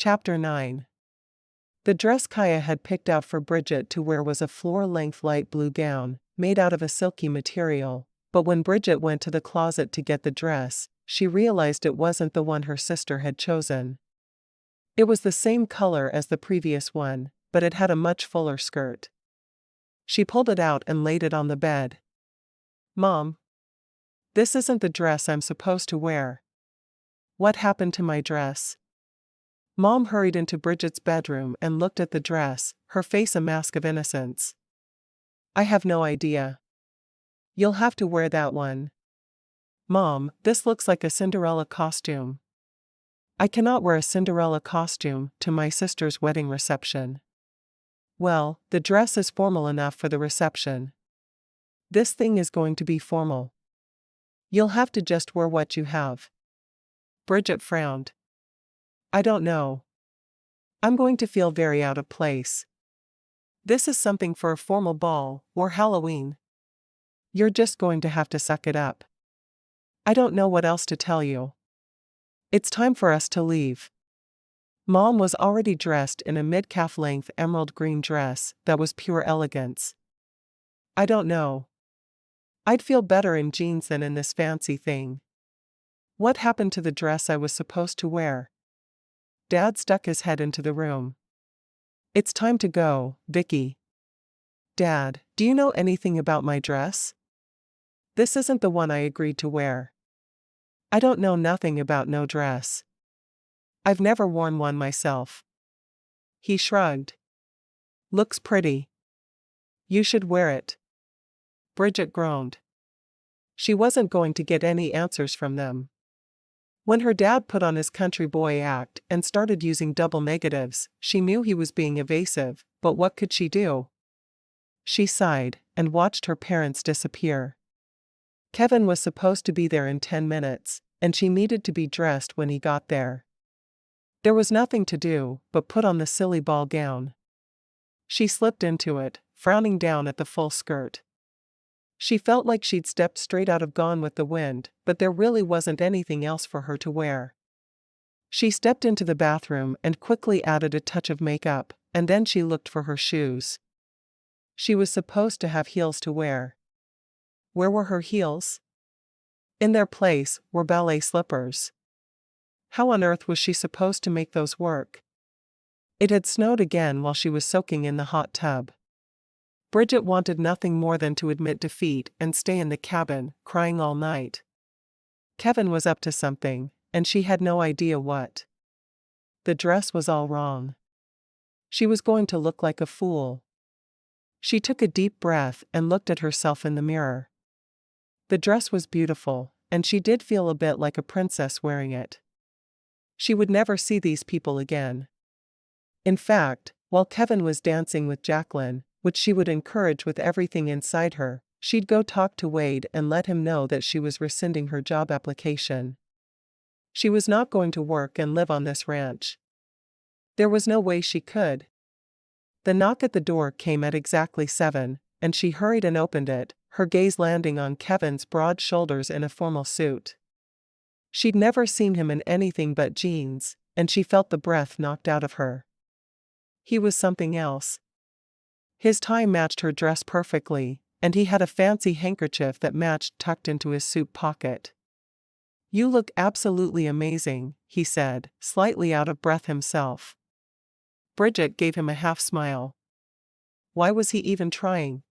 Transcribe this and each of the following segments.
Chapter 9. The dress Kaya had picked out for Bridget to wear was a floor-length light blue gown, made out of a silky material, but when Bridget went to the closet to get the dress, she realized it wasn't the one her sister had chosen. It was the same color as the previous one, but it had a much fuller skirt. She pulled it out and laid it on the bed. "Mom, this isn't the dress I'm supposed to wear. What happened to my dress?" Mom hurried into Bridget's bedroom and looked at the dress, her face a mask of innocence. "I have no idea. You'll have to wear that one." "Mom, this looks like a Cinderella costume." "I cannot wear a Cinderella costume to my sister's wedding reception." "Well, the dress is formal enough for the reception." "This thing is going to be formal. You'll have to just wear what you have." Bridget frowned. "I don't know. I'm going to feel very out of place. This is something for a formal ball or Halloween. You're just going to have to suck it up. I don't know what else to tell you. It's time for us to leave." Mom was already dressed in a mid-calf length emerald green dress that was pure elegance. "I don't know. I'd feel better in jeans than in this fancy thing. What happened to the dress I was supposed to wear?" Dad stuck his head into the room. "It's time to go, Vicky." "Dad, do you know anything about my dress? This isn't the one I agreed to wear." "I don't know nothing about no dress. I've never worn one myself." He shrugged. "Looks pretty. You should wear it." Bridget groaned. She wasn't going to get any answers from them. When her dad put on his country boy act and started using double negatives, she knew he was being evasive, but what could she do? She sighed and watched her parents disappear. Kevin was supposed to be there in 10 minutes, and she needed to be dressed when he got there. There was nothing to do but put on the silly ball gown. She slipped into it, frowning down at the full skirt. She felt like she'd stepped straight out of Gone with the Wind, but there really wasn't anything else for her to wear. She stepped into the bathroom and quickly added a touch of makeup, and then she looked for her shoes. She was supposed to have heels to wear. Where were her heels? In their place were ballet slippers. How on earth was she supposed to make those work? It had snowed again while she was soaking in the hot tub. Bridget wanted nothing more than to admit defeat and stay in the cabin, crying all night. Kevin was up to something, and she had no idea what. The dress was all wrong. She was going to look like a fool. She took a deep breath and looked at herself in the mirror. The dress was beautiful, and she did feel a bit like a princess wearing it. She would never see these people again. In fact, while Kevin was dancing with Jacqueline, which she would encourage with everything inside her, she'd go talk to Wade and let him know that she was rescinding her job application. She was not going to work and live on this ranch. There was no way she could. The knock at the door came at exactly 7, and she hurried and opened it, her gaze landing on Kevin's broad shoulders in a formal suit. She'd never seen him in anything but jeans, and she felt the breath knocked out of her. He was something else. His tie matched her dress perfectly, and he had a fancy handkerchief that matched tucked into his suit pocket. "You look absolutely amazing," he said, slightly out of breath himself. Bridget gave him a half smile. Why was he even trying?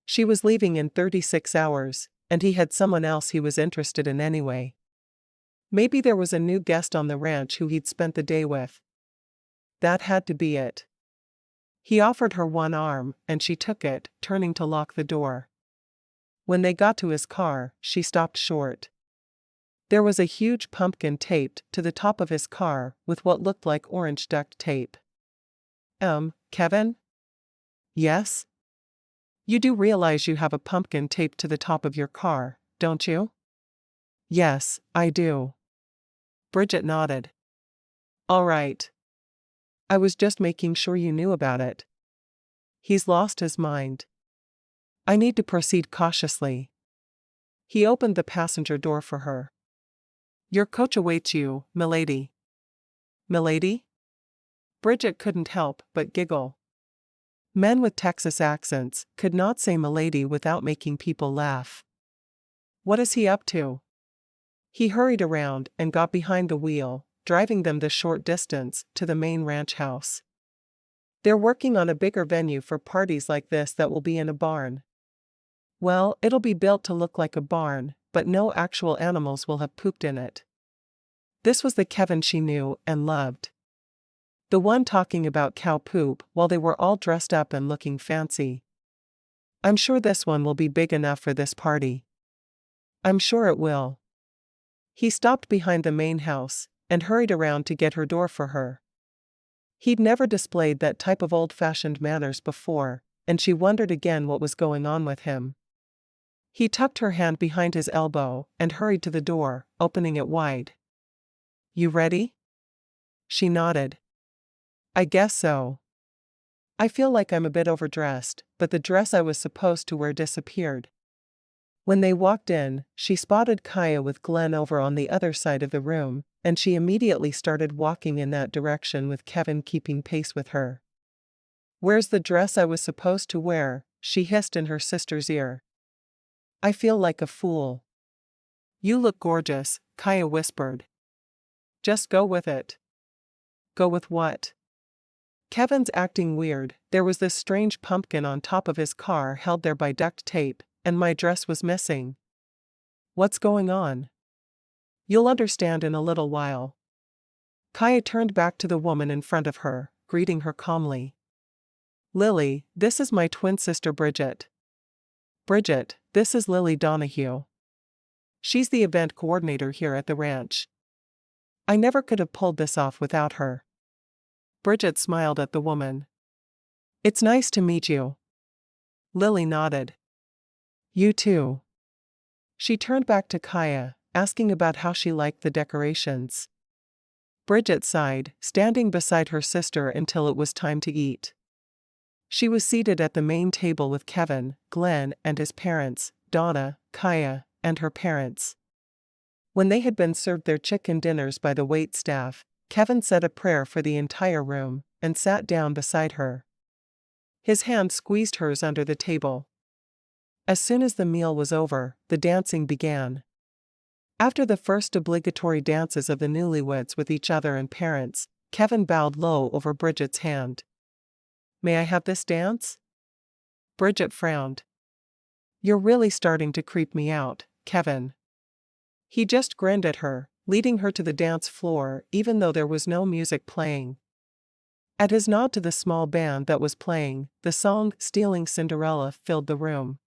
She was leaving in 36 hours, and he had someone else he was interested in anyway. Maybe there was a new guest on the ranch who he'd spent the day with. That had to be it. He offered her one arm, and she took it, turning to lock the door. When they got to his car, she stopped short. There was a huge pumpkin taped to the top of his car with what looked like orange duct tape. Kevin?" "Yes?" "You do realize you have a pumpkin taped to the top of your car, don't you?" "Yes, I do." Bridget nodded. "All right. I was just making sure you knew about it." "He's lost his mind. I need to proceed cautiously." He opened the passenger door for her. "Your coach awaits you, milady." "Milady?" Bridget couldn't help but giggle. Men with Texas accents could not say "milady" without making people laugh. What is he up to? He hurried around and got behind the wheel, driving them the short distance to the main ranch house. They're working on a bigger venue for parties like this that will be in a barn. Well, it'll be built to look like a barn, but no actual animals will have pooped in it. This was the Kevin she knew and loved. The one talking about cow poop while they were all dressed up and looking fancy. I'm sure this one will be big enough for this party. I'm sure it will. He stopped behind the main house and hurried around to get her door for her. He'd never displayed that type of old-fashioned manners before, and she wondered again what was going on with him. He tucked her hand behind his elbow and hurried to the door, opening it wide. You ready? She nodded. I guess so. I feel like I'm a bit overdressed, but the dress I was supposed to wear disappeared. When they walked in, she spotted Kaya with Glenn over on the other side of the room, and she immediately started walking in that direction with Kevin keeping pace with her. Where's the dress I was supposed to wear? She hissed in her sister's ear. I feel like a fool. You look gorgeous, Kaya whispered. Just go with it. Go with what? Kevin's acting weird. There was this strange pumpkin on top of his car held there by duct tape, and my dress was missing. What's going on? You'll understand in a little while. Kaya turned back to the woman in front of her, greeting her calmly. Lily, this is my twin sister Bridget. Bridget, this is Lily Donahue. She's the event coordinator here at the ranch. I never could have pulled this off without her. Bridget smiled at the woman. It's nice to meet you. Lily nodded. You too. She turned back to Kaya, asking about how she liked the decorations. Bridget sighed, standing beside her sister until it was time to eat. She was seated at the main table with Kevin, Glenn, and his parents, Donna, Kaya, and her parents. When they had been served their chicken dinners by the wait staff, Kevin said a prayer for the entire room and sat down beside her. His hand squeezed hers under the table. As soon as the meal was over, the dancing began. After the first obligatory dances of the newlyweds with each other and parents, Kevin bowed low over Bridget's hand. May I have this dance? Bridget frowned. You're really starting to creep me out, Kevin. He just grinned at her, leading her to the dance floor even though there was no music playing. At his nod to the small band that was playing, the song "Stealing Cinderella" filled the room.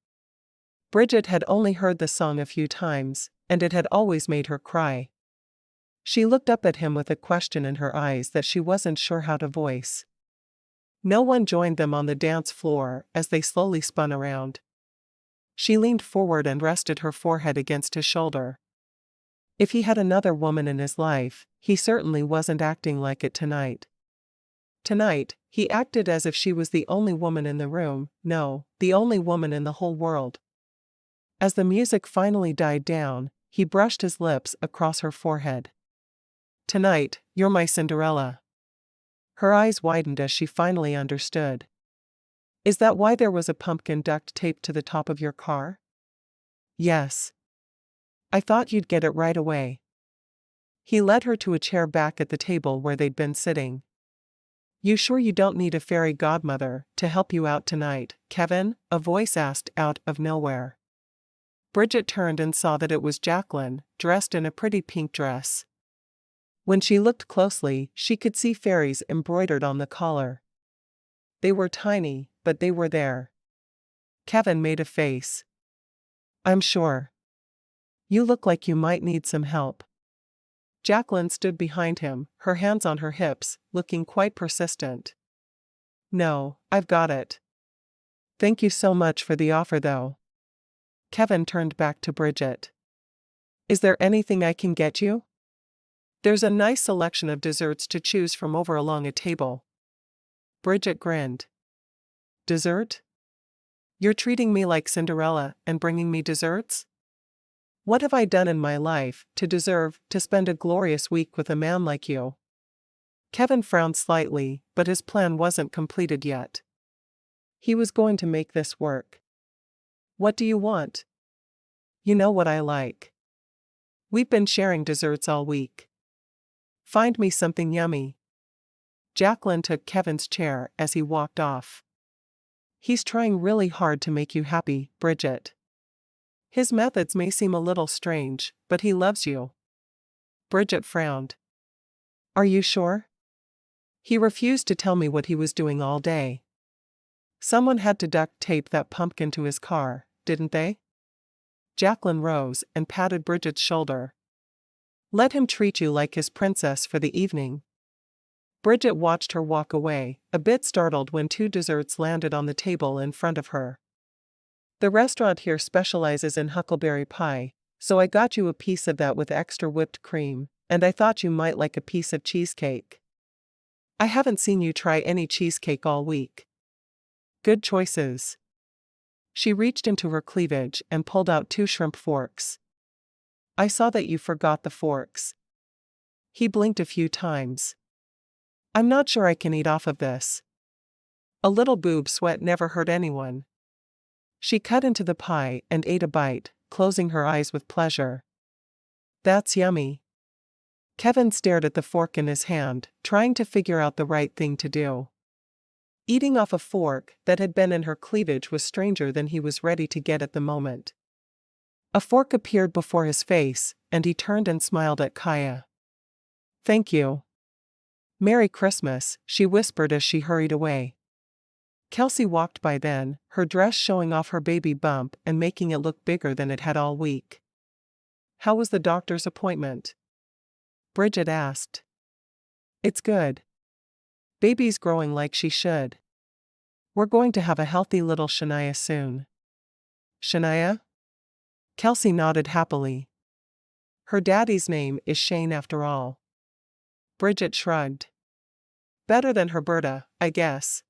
Bridget had only heard the song a few times, and it had always made her cry. She looked up at him with a question in her eyes that she wasn't sure how to voice. No one joined them on the dance floor as they slowly spun around. She leaned forward and rested her forehead against his shoulder. If he had another woman in his life, he certainly wasn't acting like it tonight. Tonight, he acted as if she was the only woman in the room, no, the only woman in the whole world. As the music finally died down, he brushed his lips across her forehead. Tonight, you're my Cinderella. Her eyes widened as she finally understood. Is that why there was a pumpkin duct taped to the top of your car? Yes. I thought you'd get it right away. He led her to a chair back at the table where they'd been sitting. You sure you don't need a fairy godmother to help you out tonight, Kevin? A voice asked out of nowhere. Bridget turned and saw that it was Jacqueline, dressed in a pretty pink dress. When she looked closely, she could see fairies embroidered on the collar. They were tiny, but they were there. Kevin made a face. I'm sure. You look like you might need some help. Jacqueline stood behind him, her hands on her hips, looking quite persistent. No, I've got it. Thank you so much for the offer though. Kevin turned back to Bridget. Is there anything I can get you? There's a nice selection of desserts to choose from over along a table. Bridget grinned. Dessert? You're treating me like Cinderella and bringing me desserts? What have I done in my life to deserve to spend a glorious week with a man like you? Kevin frowned slightly, but his plan wasn't completed yet. He was going to make this work. What do you want? You know what I like. We've been sharing desserts all week. Find me something yummy. Jacqueline took Kevin's chair as he walked off. He's trying really hard to make you happy, Bridget. His methods may seem a little strange, but he loves you. Bridget frowned. Are you sure? He refused to tell me what he was doing all day. Someone had to duct tape that pumpkin to his car, didn't they? Jacqueline rose and patted Bridget's shoulder. Let him treat you like his princess for the evening. Bridget watched her walk away, a bit startled when two desserts landed on the table in front of her. The restaurant here specializes in huckleberry pie, so I got you a piece of that with extra whipped cream, and I thought you might like a piece of cheesecake. I haven't seen you try any cheesecake all week. Good choices. She reached into her cleavage and pulled out 2 shrimp forks. I saw that you forgot the forks. He blinked a few times. I'm not sure I can eat off of this. A little boob sweat never hurt anyone. She cut into the pie and ate a bite, closing her eyes with pleasure. That's yummy. Kevin stared at the fork in his hand, trying to figure out the right thing to do. Eating off a fork that had been in her cleavage was stranger than he was ready to get at the moment. A fork appeared before his face, and he turned and smiled at Kaya. Thank you. Merry Christmas, she whispered as she hurried away. Kelsey walked by then, her dress showing off her baby bump and making it look bigger than it had all week. How was the doctor's appointment? Bridget asked. It's good. Baby's growing like she should. We're going to have a healthy little Shania soon. Shania? Kelsey nodded happily. Her daddy's name is Shane after all. Bridget shrugged. Better than Herberta, I guess.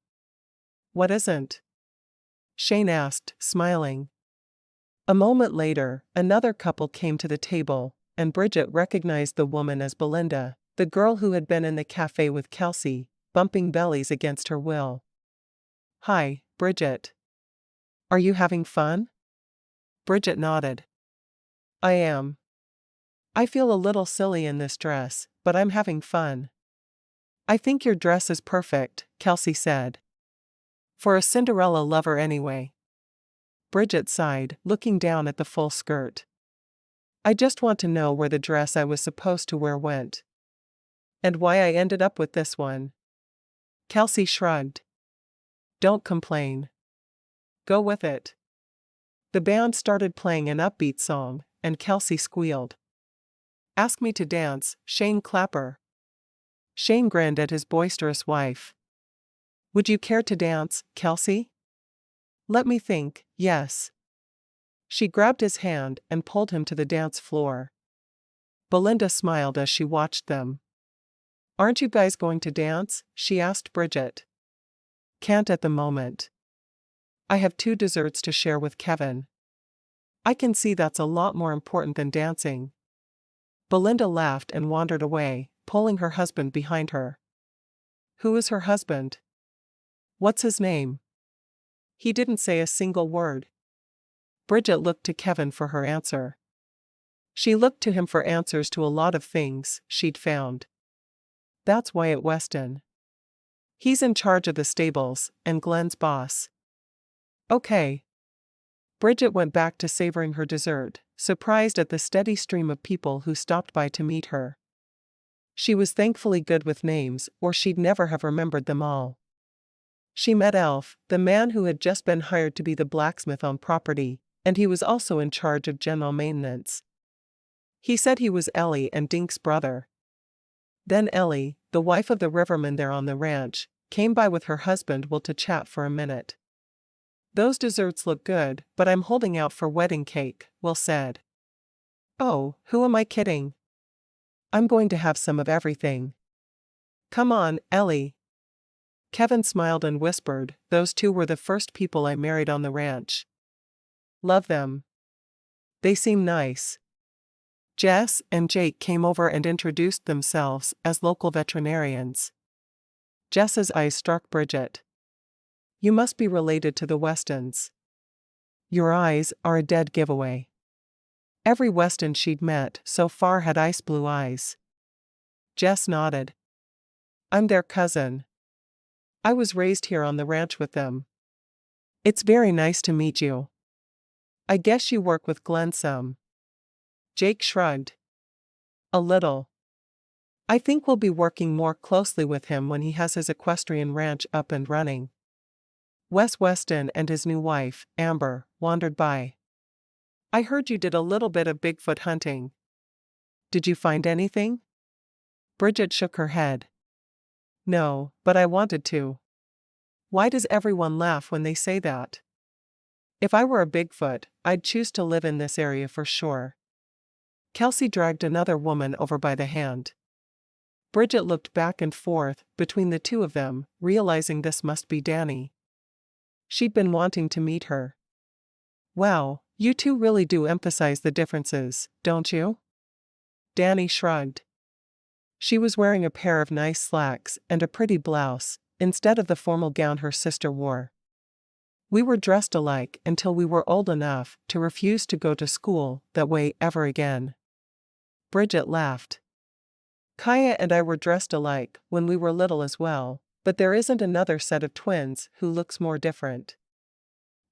What isn't? Shane asked, smiling. A moment later, another couple came to the table, and Bridget recognized the woman as Belinda, the girl who had been in the cafe with Kelsey, bumping bellies against her will. Hi, Bridget. Are you having fun? Bridget nodded. I am. I feel a little silly in this dress, but I'm having fun. I think your dress is perfect, Kelsey said. For a Cinderella lover anyway. Bridget sighed, looking down at the full skirt. I just want to know where the dress I was supposed to wear went. And why I ended up with this one. Kelsey shrugged. Don't complain. Go with it. The band started playing an upbeat song, and Kelsey squealed. Ask me to dance, Shane Clapper. Shane grinned at his boisterous wife. Would you care to dance, Kelsey? Let me think, yes. She grabbed his hand and pulled him to the dance floor. Belinda smiled as she watched them. Aren't you guys going to dance? She asked Bridget. Can't at the moment. I have 2 desserts to share with Kevin. I can see that's a lot more important than dancing. Belinda laughed and wandered away, pulling her husband behind her. Who is her husband? What's his name? He didn't say a single word. Bridget looked to Kevin for her answer. She looked to him for answers to a lot of things she'd found. That's Wyatt Weston. He's in charge of the stables, and Glenn's boss. Okay. Bridget went back to savoring her dessert, surprised at the steady stream of people who stopped by to meet her. She was thankfully good with names, or she'd never have remembered them all. She met Elf, the man who had just been hired to be the blacksmith on property, and he was also in charge of general maintenance. He said he was Ellie and Dink's brother. Then Ellie, the wife of the riverman there on the ranch, came by with her husband Will to chat for a minute. Those desserts look good, but I'm holding out for wedding cake, Will said. Oh, who am I kidding? I'm going to have some of everything. Come on, Ellie. Kevin smiled and whispered, those 2 were the first people I married on the ranch. Love them. They seem nice. Jess and Jake came over and introduced themselves as local veterinarians. Jess's eyes struck Bridget. "You must be related to the Westons." "Your eyes are a dead giveaway." Every Weston she'd met so far had ice blue eyes. Jess nodded. "I'm their cousin. I was raised here on the ranch with them." "It's very nice to meet you. I guess you work with Glenn some." Jake shrugged. "A little. I think we'll be working more closely with him when he has his equestrian ranch up and running." Wes Weston and his new wife, Amber, wandered by. "I heard you did a little bit of Bigfoot hunting. Did you find anything?" Bridget shook her head. "No, but I wanted to." Why does everyone laugh when they say that? If I were a Bigfoot, I'd choose to live in this area for sure. Kelsey dragged another woman over by the hand. Bridget looked back and forth between the two of them, realizing this must be Danny. She'd been wanting to meet her. "Wow, you two really do emphasize the differences, don't you?" Danny shrugged. She was wearing a pair of nice slacks and a pretty blouse, instead of the formal gown her sister wore. "We were dressed alike until we were old enough to refuse to go to school that way ever again." Bridget laughed. "Kaya and I were dressed alike when we were little as well, but there isn't another set of twins who looks more different."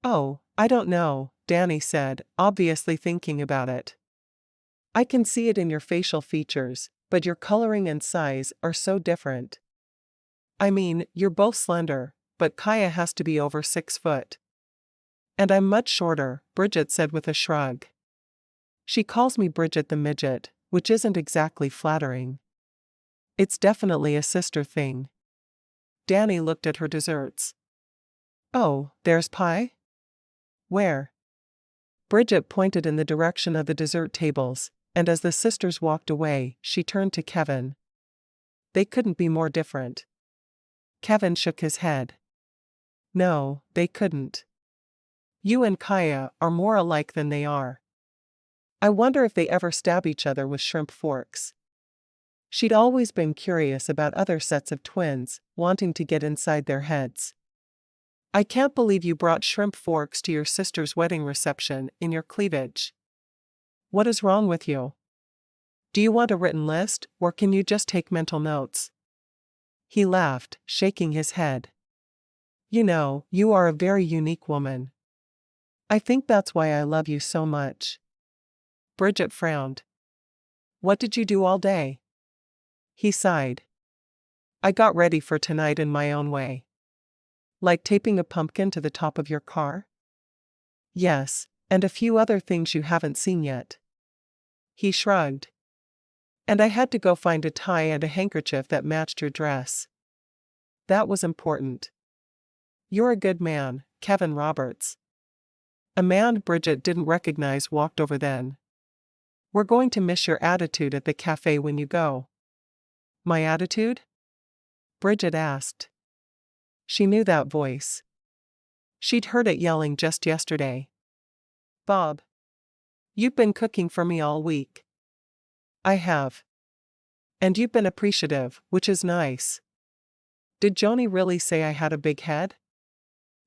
"Oh, I don't know," Danny said, obviously thinking about it. "I can see it in your facial features, but your coloring and size are so different. I mean, you're both slender, but Kaya has to be over 6 foot. And I'm much shorter," Bridget said with a shrug. "She calls me Bridget the Midget, which isn't exactly flattering." "It's definitely a sister thing." Danny looked at her desserts. "Oh, there's pie?" "Where?" Bridget pointed in the direction of the dessert tables, and as the sisters walked away, she turned to Kevin. "They couldn't be more different." Kevin shook his head. "No, they couldn't. You and Kaya are more alike than they are. I wonder if they ever stab each other with shrimp forks." She'd always been curious about other sets of twins, wanting to get inside their heads. "I can't believe you brought shrimp forks to your sister's wedding reception in your cleavage. What is wrong with you? Do you want a written list, or can you just take mental notes?" He laughed, shaking his head. "You know, you are a very unique woman. I think that's why I love you so much." Bridget frowned. "What did you do all day?" He sighed. "I got ready for tonight in my own way." "Like taping a pumpkin to the top of your car?" "Yes, and a few other things you haven't seen yet." He shrugged. "And I had to go find a tie and a handkerchief that matched your dress." That was important. "You're a good man, Kevin Roberts." A man Bridget didn't recognize walked over then. "We're going to miss your attitude at the cafe when you go." "My attitude?" Bridget asked. She knew that voice. She'd heard it yelling just yesterday. "Bob. You've been cooking for me all week." "I have. And you've been appreciative, which is nice." "Did Joni really say I had a big head?"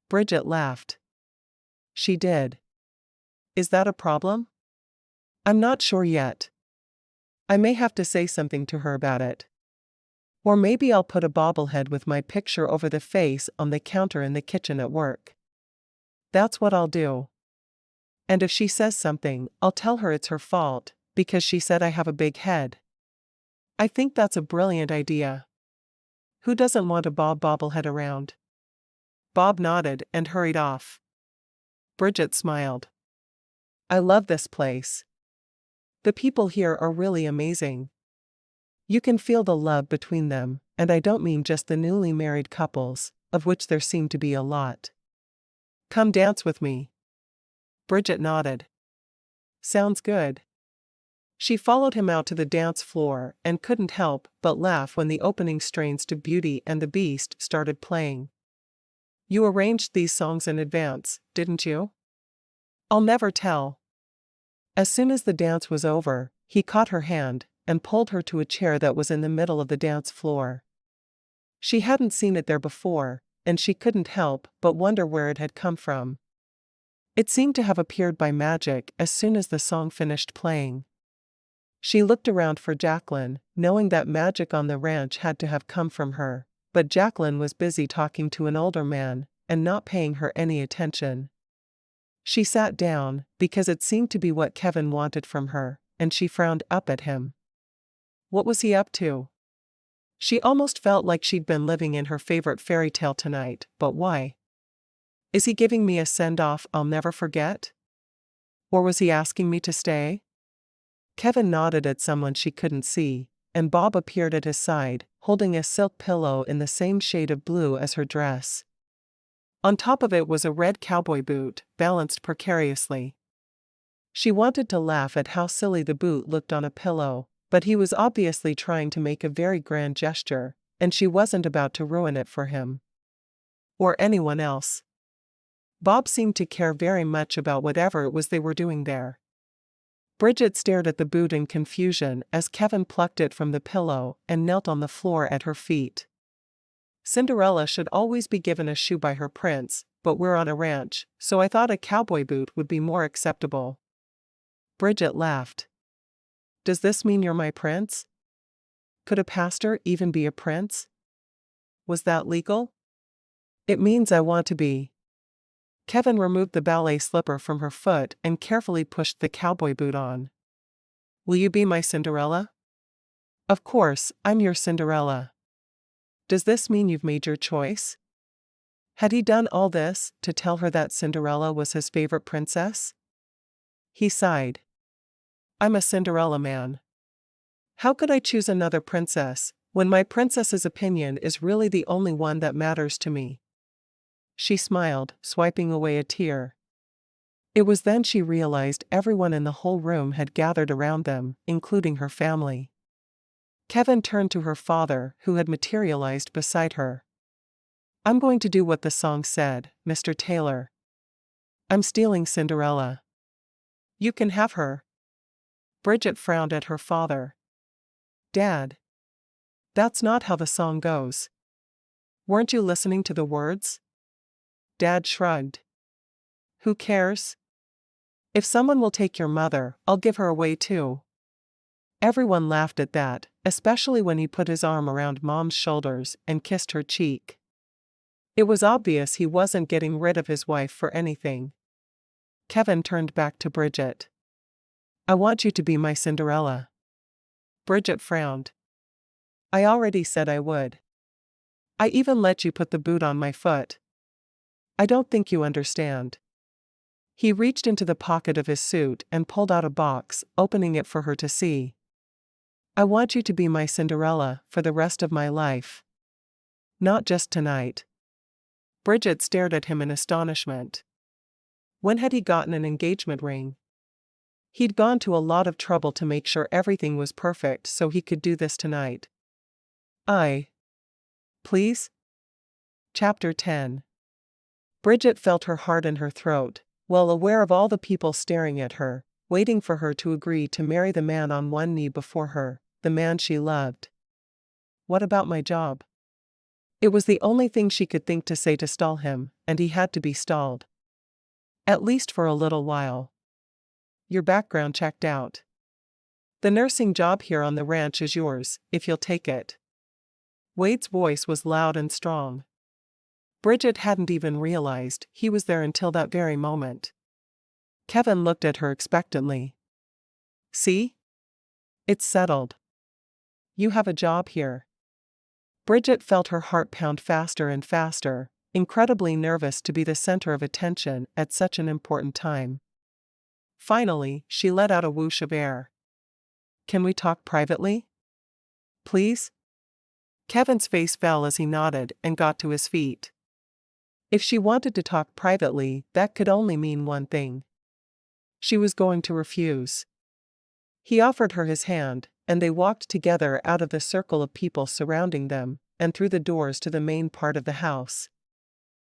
Bridget laughed. "She did. Is that a problem?" "I'm not sure yet. I may have to say something to her about it. Or maybe I'll put a bobblehead with my picture over the face on the counter in the kitchen at work. That's what I'll do. And if she says something, I'll tell her it's her fault, because she said I have a big head." "I think that's a brilliant idea. Who doesn't want a Bob bobblehead around?" Bob nodded and hurried off. Bridget smiled. "I love this place. The people here are really amazing. You can feel the love between them, and I don't mean just the newly married couples, of which there seem to be a lot." "Come dance with me." Bridget nodded. "Sounds good." She followed him out to the dance floor and couldn't help but laugh when the opening strains to Beauty and the Beast started playing. "You arranged these songs in advance, didn't you?" "I'll never tell." As soon as the dance was over, he caught her hand and pulled her to a chair that was in the middle of the dance floor. She hadn't seen it there before, and she couldn't help but wonder where it had come from. It seemed to have appeared by magic as soon as the song finished playing. She looked around for Jacqueline, knowing that magic on the ranch had to have come from her, but Jacqueline was busy talking to an older man and not paying her any attention. She sat down, because it seemed to be what Kevin wanted from her, and she frowned up at him. What was he up to? She almost felt like she'd been living in her favorite fairy tale tonight, but why? Is he giving me a send-off I'll never forget? Or was he asking me to stay? Kevin nodded at someone she couldn't see, and Bob appeared at his side, holding a silk pillow in the same shade of blue as her dress. On top of it was a red cowboy boot, balanced precariously. She wanted to laugh at how silly the boot looked on a pillow, but he was obviously trying to make a very grand gesture, and she wasn't about to ruin it for him. Or anyone else. Bob seemed to care very much about whatever it was they were doing there. Bridget stared at the boot in confusion as Kevin plucked it from the pillow and knelt on the floor at her feet. Cinderella should always be given a shoe by her prince, but we're on a ranch, so I thought a cowboy boot would be more acceptable. Bridget laughed. Does this mean you're my prince? Could a pastor even be a prince? Was that legal? It means I want to be. Kevin removed the ballet slipper from her foot and carefully pushed the cowboy boot on. Will you be my Cinderella? Of course, I'm your Cinderella. Does this mean you've made your choice? Had he done all this to tell her that Cinderella was his favorite princess? He sighed. I'm a Cinderella man. How could I choose another princess, when my princess's opinion is really the only one that matters to me? She smiled, swiping away a tear. It was then she realized everyone in the whole room had gathered around them, including her family. Kevin turned to her father, who had materialized beside her. I'm going to do what the song said, Mr. Taylor. I'm stealing Cinderella. You can have her. Bridget frowned at her father. Dad. That's not how the song goes. Weren't you listening to the words? Dad shrugged. Who cares? If someone will take your mother, I'll give her away too. Everyone laughed at that, especially when he put his arm around Mom's shoulders and kissed her cheek. It was obvious he wasn't getting rid of his wife for anything. Kevin turned back to Bridget. I want you to be my Cinderella. Bridget frowned. I already said I would. I even let you put the boot on my foot. I don't think you understand. He reached into the pocket of his suit and pulled out a box, opening it for her to see. I want you to be my Cinderella for the rest of my life. Not just tonight. Bridget stared at him in astonishment. When had he gotten an engagement ring? He'd gone to a lot of trouble to make sure everything was perfect so he could do this tonight. Please? Chapter 10. Bridget felt her heart in her throat, well aware of all the people staring at her, waiting for her to agree to marry the man on one knee before her, the man she loved. What about my job? It was the only thing she could think to say to stall him, and he had to be stalled. At least for a little while. Your background checked out. The nursing job here on the ranch is yours, if you'll take it. Wade's voice was loud and strong. Bridget hadn't even realized he was there until that very moment. Kevin looked at her expectantly. See? It's settled. You have a job here. Bridget felt her heart pound faster and faster, incredibly nervous to be the center of attention at such an important time. Finally, she let out a whoosh of air. Can we talk privately? Please? Kevin's face fell as he nodded and got to his feet. If she wanted to talk privately, that could only mean one thing. She was going to refuse. He offered her his hand, and they walked together out of the circle of people surrounding them, and through the doors to the main part of the house.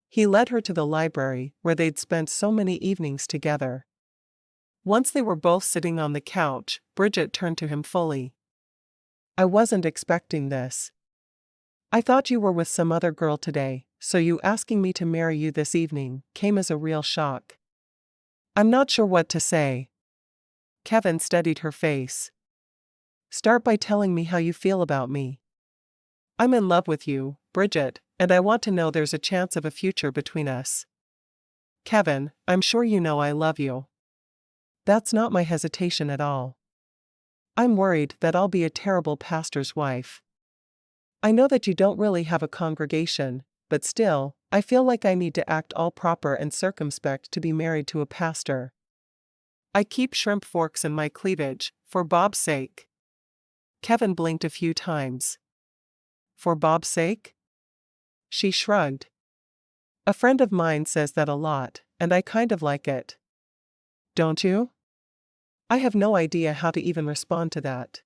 He led her to the library, where they'd spent so many evenings together. Once they were both sitting on the couch, Bridget turned to him fully. I wasn't expecting this. I thought you were with some other girl today, so you asking me to marry you this evening came as a real shock. I'm not sure what to say. Kevin steadied her face. Start by telling me how you feel about me. I'm in love with you, Bridget, and I want to know there's a chance of a future between us. Kevin, I'm sure you know I love you. That's not my hesitation at all. I'm worried that I'll be a terrible pastor's wife. I know that you don't really have a congregation, but still, I feel like I need to act all proper and circumspect to be married to a pastor. I keep shrimp forks in my cleavage, for Bob's sake. Kevin blinked a few times. For Bob's sake? She shrugged. A friend of mine says that a lot, and I kind of like it. Don't you? I have no idea how to even respond to that.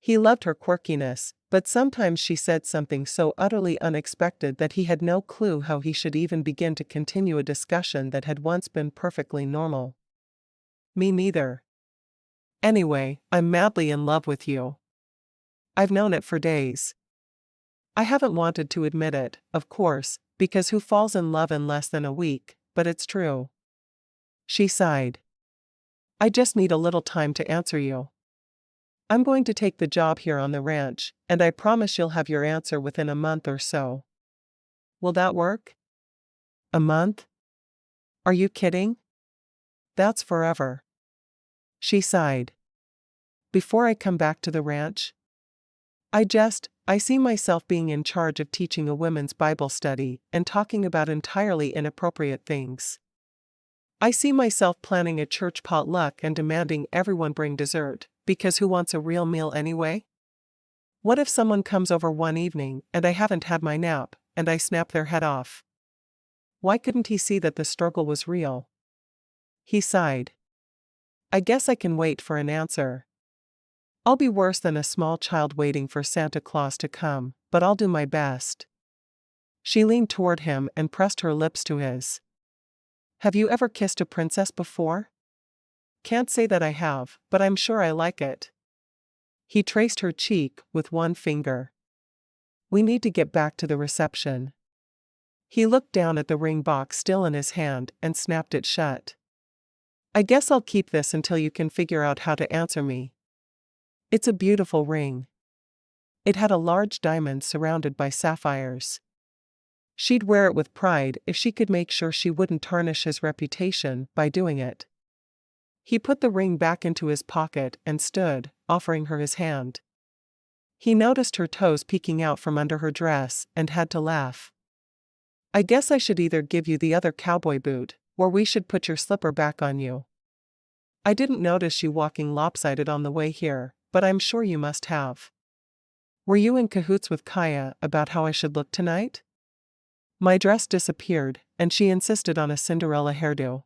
He loved her quirkiness, but sometimes she said something so utterly unexpected that he had no clue how he should even begin to continue a discussion that had once been perfectly normal. Me neither. Anyway, I'm madly in love with you. I've known it for days. I haven't wanted to admit it, of course, because who falls in love in less than a week, but it's true. She sighed. I just need a little time to answer you. I'm going to take the job here on the ranch, and I promise you'll have your answer within a month or so. Will that work? A month? Are you kidding? That's forever. She sighed. Before I come back to the ranch? I see myself being in charge of teaching a women's Bible study and talking about entirely inappropriate things. I see myself planning a church potluck and demanding everyone bring dessert, because who wants a real meal anyway? What if someone comes over one evening and I haven't had my nap, and I snap their head off? Why couldn't he see that the struggle was real? He sighed. I guess I can wait for an answer. I'll be worse than a small child waiting for Santa Claus to come, but I'll do my best. She leaned toward him and pressed her lips to his. Have you ever kissed a princess before? Can't say that I have, but I'm sure I like it. He traced her cheek with one finger. We need to get back to the reception. He looked down at the ring box still in his hand and snapped it shut. I guess I'll keep this until you can figure out how to answer me. It's a beautiful ring. It had a large diamond surrounded by sapphires. She'd wear it with pride if she could make sure she wouldn't tarnish his reputation by doing it. He put the ring back into his pocket and stood, offering her his hand. He noticed her toes peeking out from under her dress and had to laugh. I guess I should either give you the other cowboy boot, or we should put your slipper back on you. I didn't notice you walking lopsided on the way here, but I'm sure you must have. Were you in cahoots with Kaya about how I should look tonight? My dress disappeared, and she insisted on a Cinderella hairdo.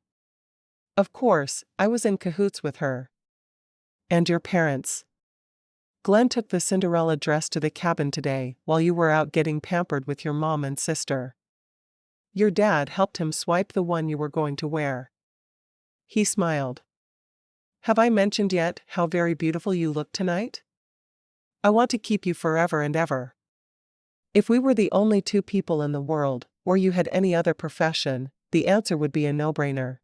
Of course, I was in cahoots with her. And your parents? Glenn took the Cinderella dress to the cabin today while you were out getting pampered with your mom and sister. Your dad helped him swipe the one you were going to wear. He smiled. Have I mentioned yet how very beautiful you look tonight? I want to keep you forever and ever. If we were the only two people in the world, or you had any other profession, the answer would be a no-brainer.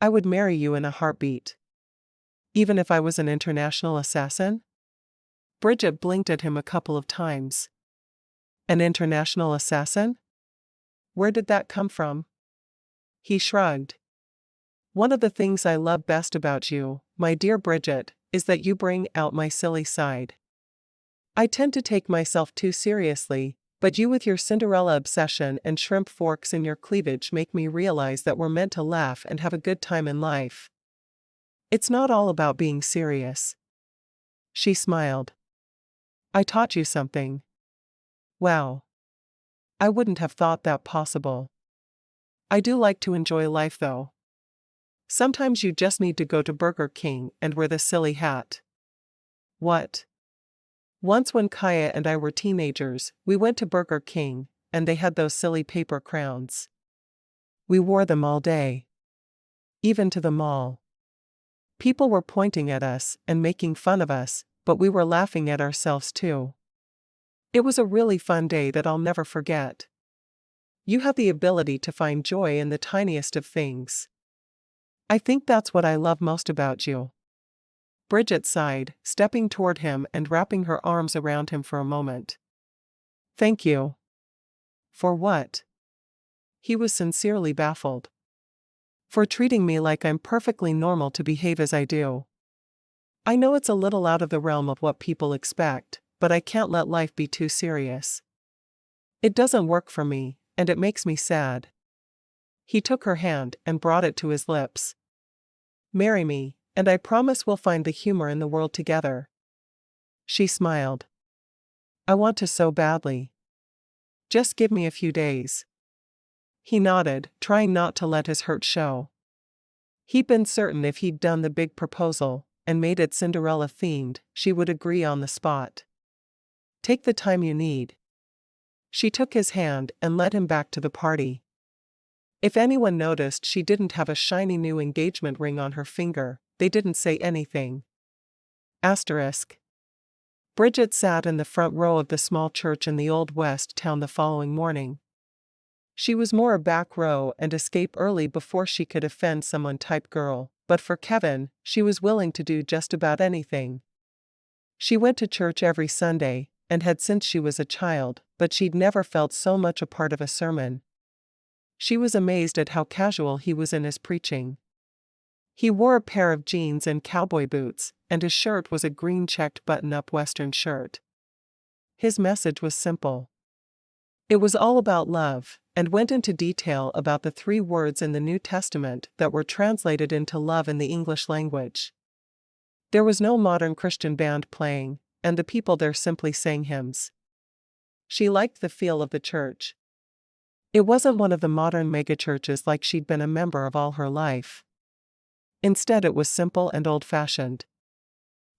I would marry you in a heartbeat. Even if I was an international assassin? Bridget blinked at him a couple of times. An international assassin? Where did that come from? He shrugged. One of the things I love best about you, my dear Bridget, is that you bring out my silly side. I tend to take myself too seriously, but you with your Cinderella obsession and shrimp forks in your cleavage make me realize that we're meant to laugh and have a good time in life. It's not all about being serious. She smiled. I taught you something. Wow. I wouldn't have thought that possible. I do like to enjoy life though. Sometimes you just need to go to Burger King and wear the silly hat. What? Once when Kaya and I were teenagers, we went to Burger King, and they had those silly paper crowns. We wore them all day. Even to the mall. People were pointing at us and making fun of us, but we were laughing at ourselves too. It was a really fun day that I'll never forget. You have the ability to find joy in the tiniest of things. I think that's what I love most about you. Bridget sighed, stepping toward him and wrapping her arms around him for a moment. Thank you. For what? He was sincerely baffled. For treating me like I'm perfectly normal to behave as I do. I know it's a little out of the realm of what people expect, but I can't let life be too serious. It doesn't work for me, and it makes me sad. He took her hand and brought it to his lips. Marry me, and I promise we'll find the humor in the world together. She smiled. I want to so badly. Just give me a few days. He nodded, trying not to let his hurt show. He'd been certain if he'd done the big proposal, and made it Cinderella-themed, she would agree on the spot. Take the time you need. She took his hand and led him back to the party. If anyone noticed she didn't have a shiny new engagement ring on her finger, they didn't say anything. Asterisk. Bridget sat in the front row of the small church in the Old West town the following morning. She was more a back row and escape early before she could offend someone type girl, but for Kevin, she was willing to do just about anything. She went to church every Sunday, and had since she was a child, but she'd never felt so much a part of a sermon. She was amazed at how casual he was in his preaching. He wore a pair of jeans and cowboy boots, and his shirt was a green checked button-up Western shirt. His message was simple. It was all about love, and went into detail about the 3 words in the New Testament that were translated into love in the English language. There was no modern Christian band playing, and the people there simply sang hymns. She liked the feel of the church. It wasn't one of the modern megachurches like she'd been a member of all her life. Instead, it was simple and old-fashioned.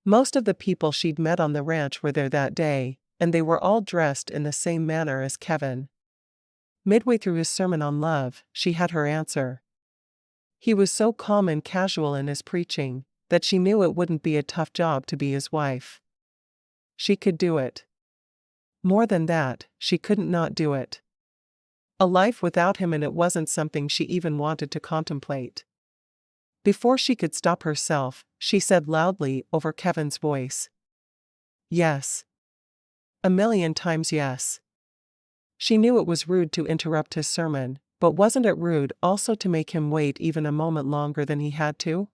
Most of the people she'd met on the ranch were there that day, and they were all dressed in the same manner as Kevin. Midway through his sermon on love, she had her answer. He was so calm and casual in his preaching, that she knew it wouldn't be a tough job to be his wife. She could do it. More than that, she couldn't not do it. A life without him, and it wasn't something she even wanted to contemplate. Before she could stop herself, she said loudly over Kevin's voice. Yes. 1,000,000 times yes. She knew it was rude to interrupt his sermon, but wasn't it rude also to make him wait even a moment longer than he had to?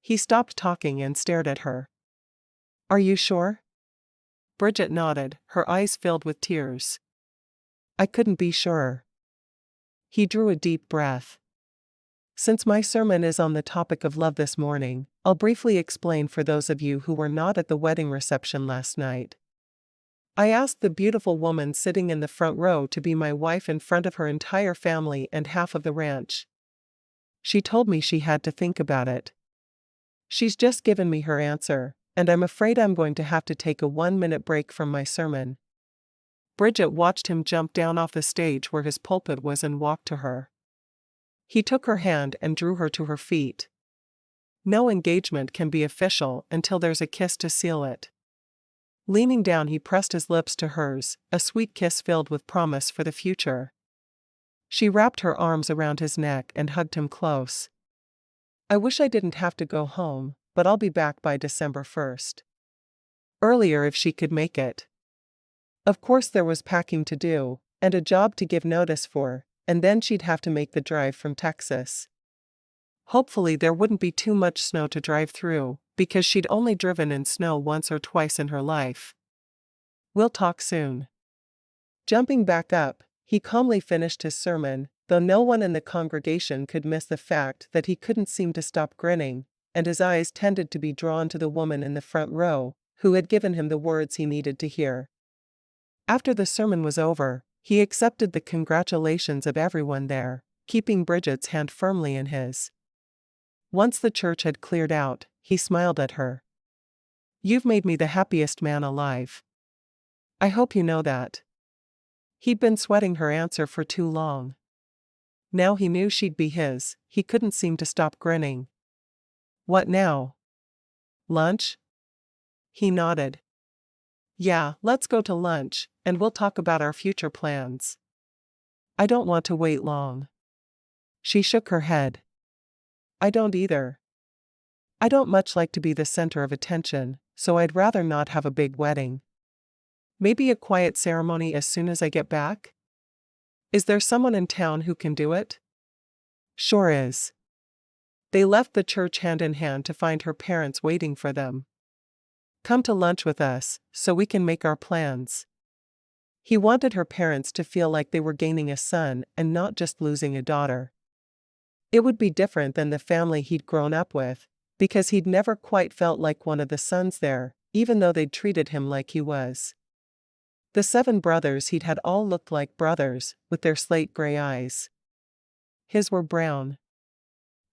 He stopped talking and stared at her. Are you sure? Bridget nodded, her eyes filled with tears. I couldn't be surer. He drew a deep breath. Since my sermon is on the topic of love this morning, I'll briefly explain for those of you who were not at the wedding reception last night. I asked the beautiful woman sitting in the front row to be my wife in front of her entire family and half of the ranch. She told me she had to think about it. She's just given me her answer, and I'm afraid I'm going to have to take a 1-minute break from my sermon. Bridget watched him jump down off the stage where his pulpit was and walk to her. He took her hand and drew her to her feet. No engagement can be official until there's a kiss to seal it. Leaning down, he pressed his lips to hers, a sweet kiss filled with promise for the future. She wrapped her arms around his neck and hugged him close. I wish I didn't have to go home, but I'll be back by December 1st. Earlier if she could make it. Of course there was packing to do, and a job to give notice for, and then she'd have to make the drive from Texas. Hopefully there wouldn't be too much snow to drive through, because she'd only driven in snow once or twice in her life. We'll talk soon. Jumping back up, he calmly finished his sermon, though no one in the congregation could miss the fact that he couldn't seem to stop grinning, and his eyes tended to be drawn to the woman in the front row, who had given him the words he needed to hear. After the sermon was over, he accepted the congratulations of everyone there, keeping Bridget's hand firmly in his. Once the church had cleared out, he smiled at her. You've made me the happiest man alive. I hope you know that. He'd been sweating her answer for too long. Now he knew she'd be his, he couldn't seem to stop grinning. What now? Lunch? He nodded. Yeah, let's go to lunch, and we'll talk about our future plans. I don't want to wait long. She shook her head. I don't either. I don't much like to be the center of attention, so I'd rather not have a big wedding. Maybe a quiet ceremony as soon as I get back? Is there someone in town who can do it? Sure is. They left the church hand in hand to find her parents waiting for them. Come to lunch with us, so we can make our plans. He wanted her parents to feel like they were gaining a son and not just losing a daughter. It would be different than the family he'd grown up with, because he'd never quite felt like one of the sons there, even though they'd treated him like he was. The 7 brothers he'd had all looked like brothers, with their slate gray eyes. His were brown.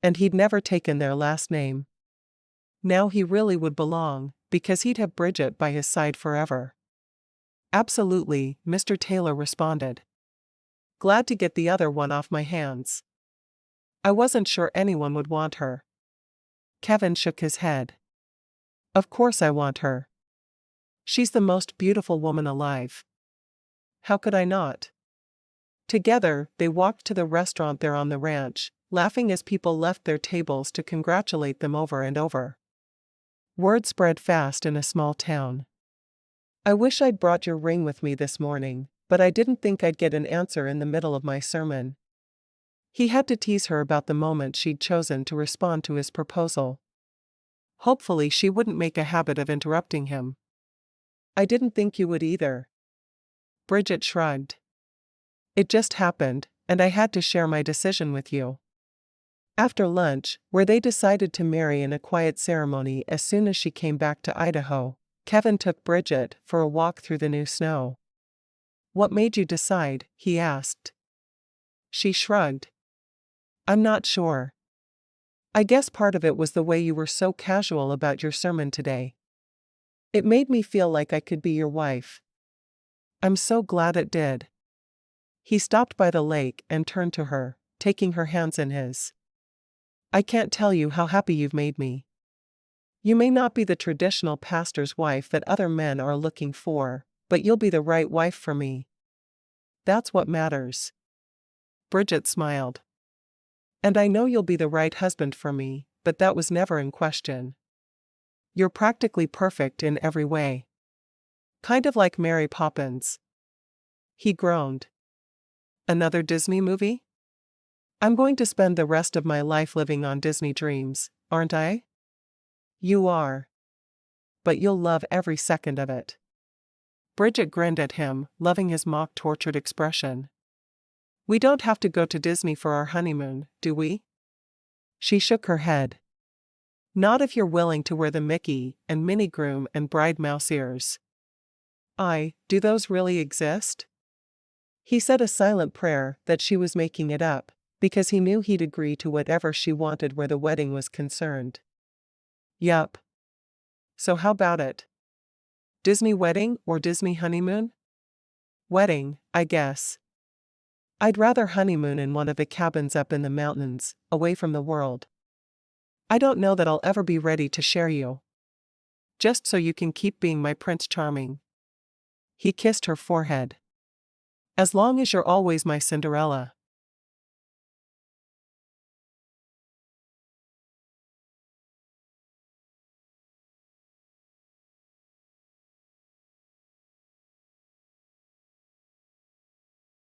And he'd never taken their last name. Now he really would belong, because he'd have Bridget by his side forever. Absolutely, Mr. Taylor responded. Glad to get the other one off my hands. I wasn't sure anyone would want her. Kevin shook his head. Of course I want her. She's the most beautiful woman alive. How could I not? Together, they walked to the restaurant there on the ranch, laughing as people left their tables to congratulate them over and over. Word spread fast in a small town. I wish I'd brought your ring with me this morning, but I didn't think I'd get an answer in the middle of my sermon. He had to tease her about the moment she'd chosen to respond to his proposal. Hopefully she wouldn't make a habit of interrupting him. I didn't think you would either. Bridget shrugged. It just happened, and I had to share my decision with you. After lunch, where they decided to marry in a quiet ceremony as soon as she came back to Idaho, Kevin took Bridget for a walk through the new snow. What made you decide? He asked. She shrugged. I'm not sure. I guess part of it was the way you were so casual about your sermon today. It made me feel like I could be your wife. I'm so glad it did. He stopped by the lake and turned to her, taking her hands in his. I can't tell you how happy you've made me. You may not be the traditional pastor's wife that other men are looking for, but you'll be the right wife for me. That's what matters. Bridget smiled. And I know you'll be the right husband for me, but that was never in question. You're practically perfect in every way. Kind of like Mary Poppins. He groaned. Another Disney movie? I'm going to spend the rest of my life living on Disney dreams, aren't I? You are. But you'll love every second of it. Bridget grinned at him, loving his mock-tortured expression. We don't have to go to Disney for our honeymoon, do we? She shook her head. Not if you're willing to wear the Mickey and Minnie groom and bride mouse ears. Do those really exist? He said a silent prayer that she was making it up, because he knew he'd agree to whatever she wanted where the wedding was concerned. Yup. So how about it? Disney wedding or Disney honeymoon? Wedding, I guess. I'd rather honeymoon in one of the cabins up in the mountains, away from the world. I don't know that I'll ever be ready to share you. Just so you can keep being my Prince Charming. He kissed her forehead. As long as you're always my Cinderella.